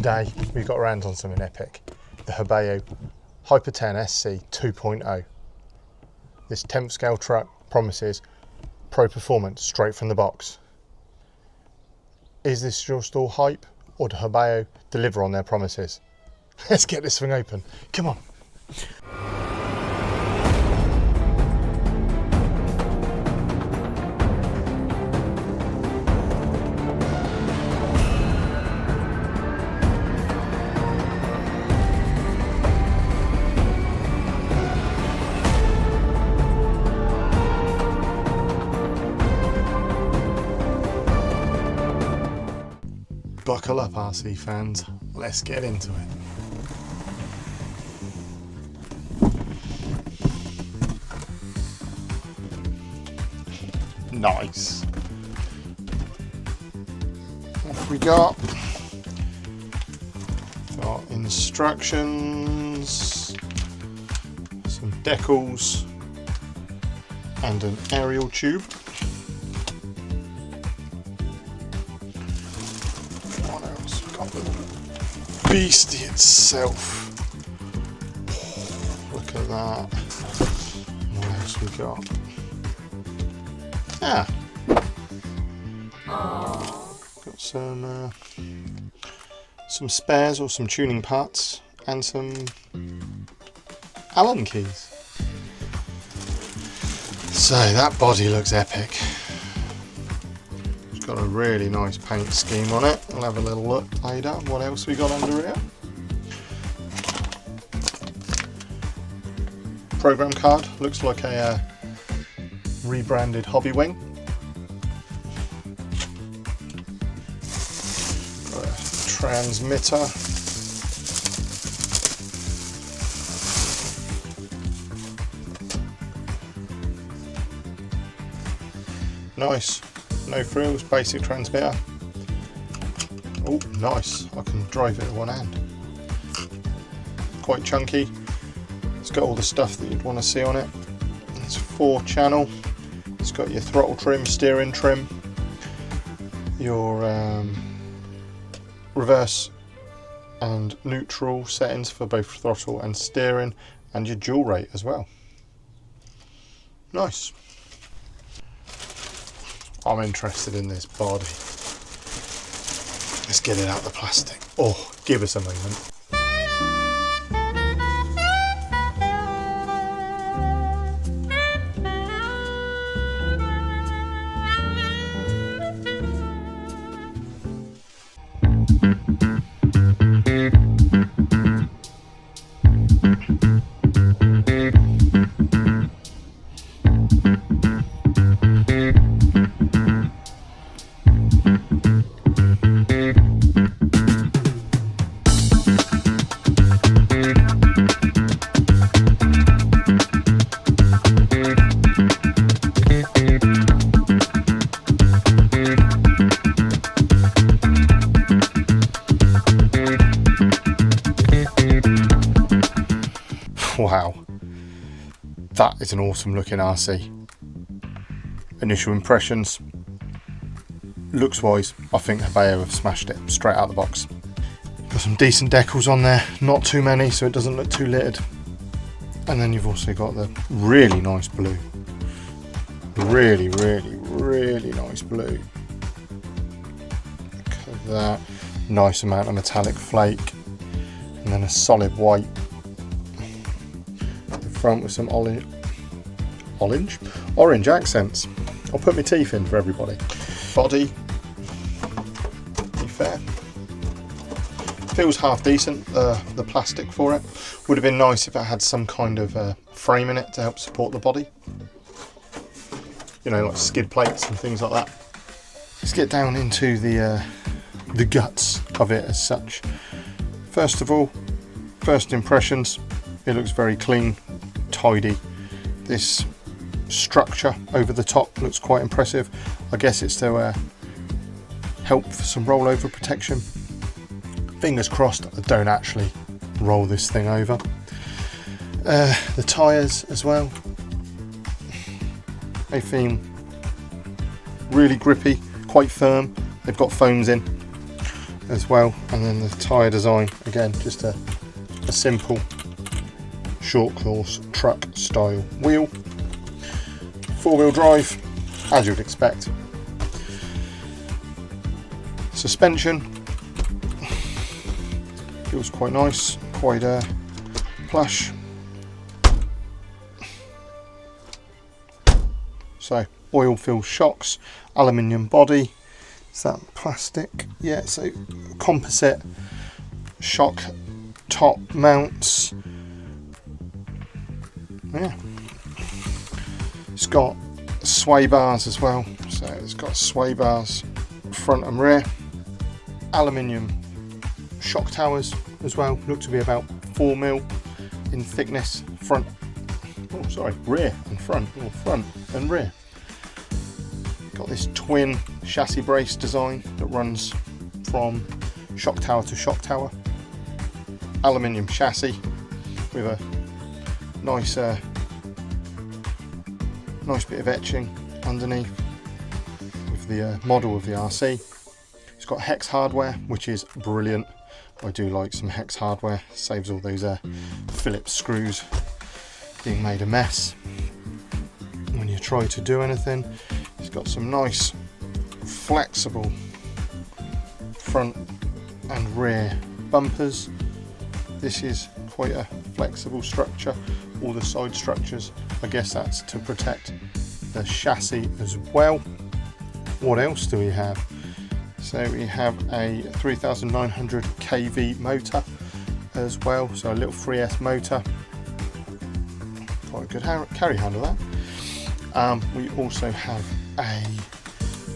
Today we've got around on something epic, the Hobao Hyper 10sc 2.0. This 10th scale truck promises pro performance straight from the box. Is this just all hype, or do Hobao deliver on their promises? Let's get this thing open, come on. Buckle up, RC fans, let's get into it. Nice. Off we got. Got instructions, some decals, and an aerial tube. Beastie itself. Look at that. What else we got? Got some spares or some tuning parts and some Allen keys. So that body looks epic. Got a really nice paint scheme on it. We'll have a little look later. What else we got under here? Program card. Looks like a rebranded Hobby Wing. Got a transmitter. Nice. No frills, basic transmitter. Oh, nice. I can drive it with one hand. Quite chunky. It's got all the stuff that you'd want to see on it. It's 4-channel. It's got your throttle trim, steering trim, your reverse and neutral settings for both throttle and steering, and your dual rate as well. Nice. I'm interested in this body. Let's get it out of the plastic. Oh, give us a moment. Wow, that is an awesome looking RC. Initial impressions, looks wise, I think Hobao have smashed it straight out of the box. Got some decent decals on there, not too many so it doesn't look too littered. And then you've also got the really nice blue. Really nice blue. Look at that, nice amount of metallic flake. And then a solid white. Front with some orange accents. I'll put my teeth in for everybody. Body, to be fair, feels half decent. The plastic for it would have been nice if it had some kind of frame in it to help support the body. You know, like skid plates and things like that. Let's get down into the guts of it as such. First of all, first impressions, it looks very clean, tidy. This structure over the top looks quite impressive. I guess it's to help for some rollover protection. Fingers crossed I don't actually roll this thing over. The tyres as well, they feel really grippy, quite firm. They've got foams in. as well. And then the tyre design, again, just a simple short course truck style wheel. 4-wheel drive, as you'd expect. Suspension feels quite nice, quite plush. So oil-filled shocks, aluminium body. Is that plastic? Yeah, so composite shock top mounts. Yeah, it's got sway bars as well, so it's got sway bars front and rear. Aluminium shock towers as well, look to be about 4mm in thickness, rear and front, or front and rear. Got this twin chassis brace design that runs from shock tower to shock tower. Aluminium chassis with a nice bit of etching underneath with the model of the RC. It's got hex hardware, which is brilliant. I do like some hex hardware, saves all those Phillips screws being made a mess when you try to do anything. It's got some nice flexible front and rear bumpers. This is quite a flexible structure. All the side structures, I guess that's to protect the chassis as well. What else do we have? So we have a 3900 kV motor as well, so a little 3S motor. Quite a good carry handle that. We also have a,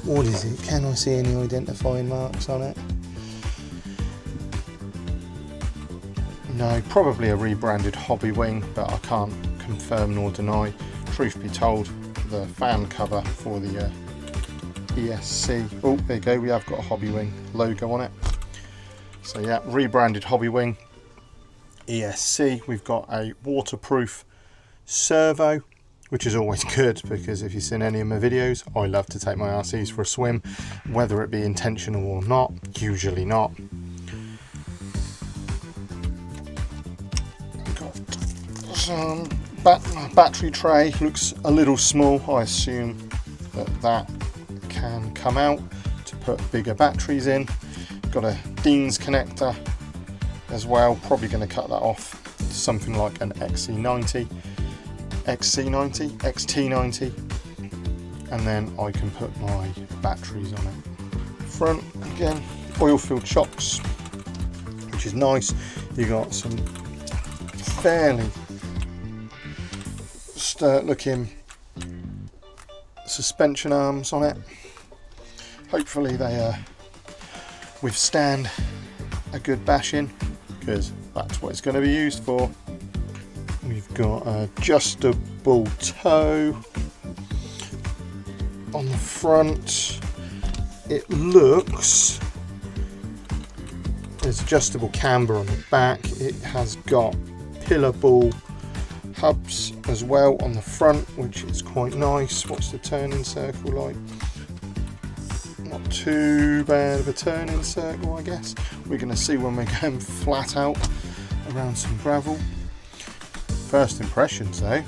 what is it? Can I see any identifying marks on it? No, probably a rebranded Hobby wing, but I can't confirm nor deny. Truth be told, the fan cover for the ESC, oh there you go, we have got a Hobby wing logo on it. So yeah, rebranded Hobby wing ESC. We've got a waterproof servo, which is always good, because if you've seen any of my videos, I love to take my RCs for a swim, whether it be intentional or not, usually not. Some battery tray, looks a little small. I assume that can come out to put bigger batteries in. Got a Dean's connector as well, probably going to cut that off to something like an XT90, and then I can put my batteries on it. Front, again, oil-filled shocks, which is nice. You got some fairly looking suspension arms on it. Hopefully they withstand a good bashing, because that's what it's going to be used for. We've got an adjustable toe on the front. It looks, there's adjustable camber on the back. It has got pillar ball hubs as well on the front, which is quite nice. What's the turning circle like? Not too bad of a turning circle, I guess. We're going to see when we're going flat out around some gravel. First impressions though,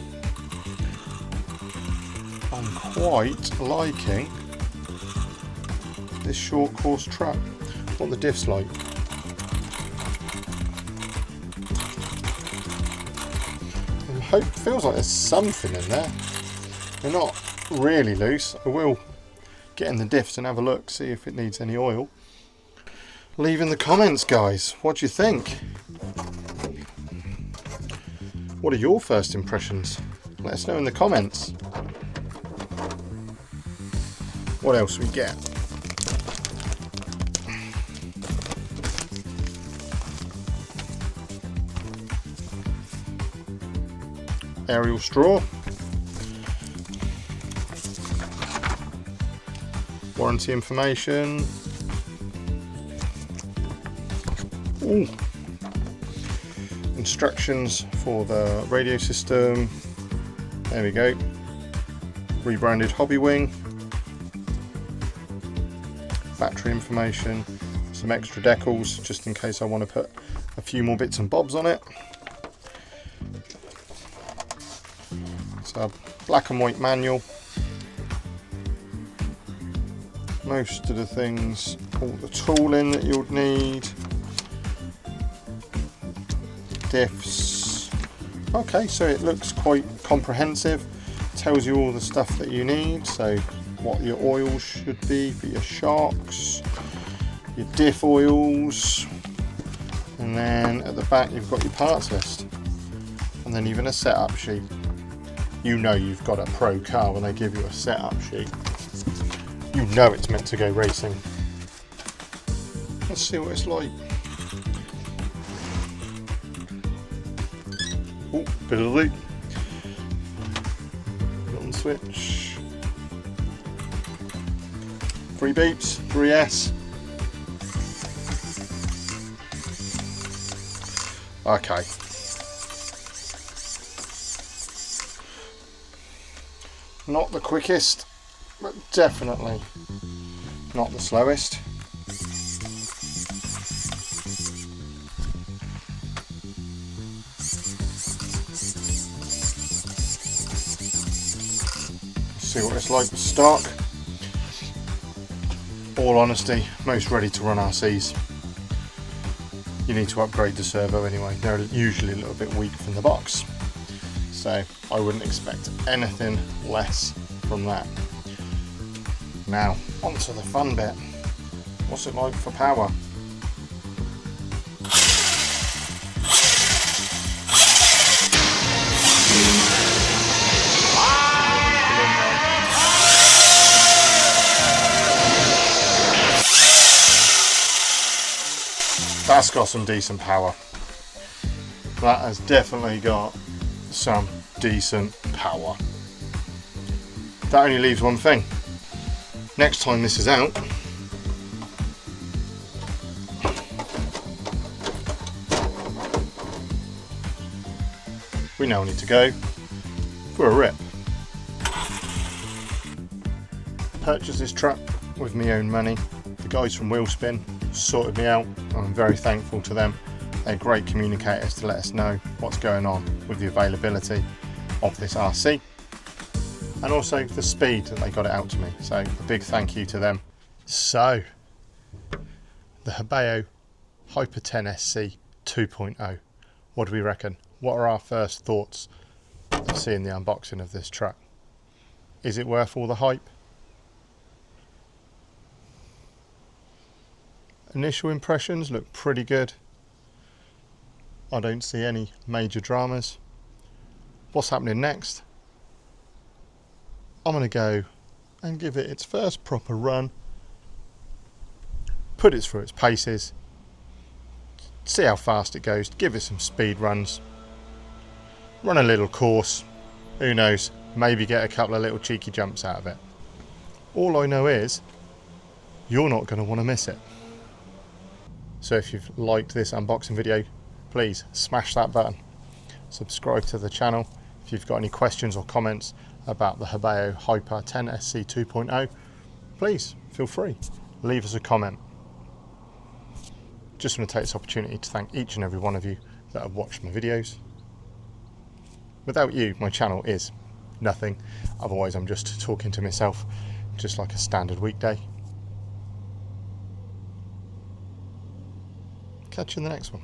I'm quite liking this short course truck. What the diff's like. Feels like there's something in there. They're not really loose. I will get in the diffs and have a look, see if it needs any oil. Leave in the comments, guys, what do you think? What are your first impressions? Let us know in the comments. What else we get? Aerial straw, warranty information. Ooh. Instructions for the radio system. There we go. Rebranded Hobby wing. Battery information. some extra decals just in case I want to put a few more bits and bobs on it. So a black and white manual. Most of the things, all the tooling that you'll need. Diffs. Okay, so it looks quite comprehensive. Tells you all the stuff that you need. So what your oils should be for your shocks, your diff oils, and then at the back you've got your parts list, and then even a setup sheet. You know you've got a pro car when they give you a setup sheet. You know it's meant to go racing. Let's see what it's like. Oh, bit of loop. On switch. 3 beeps, 3S. Okay. Not the quickest, but definitely not the slowest. See what it's like with stock. All honesty, most ready to run RCs. You need to upgrade the servo anyway. They're usually a little bit weak from the box, so I wouldn't expect anything less from that. Now onto the fun bit. What's it like for power? That's got some decent power. That has definitely got some decent power. That only leaves one thing. Next time this is out, we now need to go for a rip. Purchased this truck with my own money. The guys from Wheelspin sorted me out. I'm very thankful to them. They're great communicators to let us know what's going on with the availability of this RC, and also the speed that they got it out to me. So a big thank you to them. So the Hobao Hyper 10sc 2.0. What do we reckon? What are our first thoughts of seeing the unboxing of this truck? Is it worth all the hype? Initial impressions look pretty good. I don't see any major dramas. What's happening next? I'm going to go and give it its first proper run, put it through its paces, see how fast it goes, give it some speed runs, run a little course, who knows, maybe get a couple of little cheeky jumps out of it. All I know is you're not going to want to miss it. So if you've liked this unboxing video, please smash that button. Subscribe to the channel. If you've got any questions or comments about the Hobao Hyper 10sc 2.0, please feel free, leave us a comment. Just want to take this opportunity to thank each and every one of you that have watched my videos. Without you, my channel is nothing. Otherwise, I'm just talking to myself, just like a standard weekday. Catch you in the next one.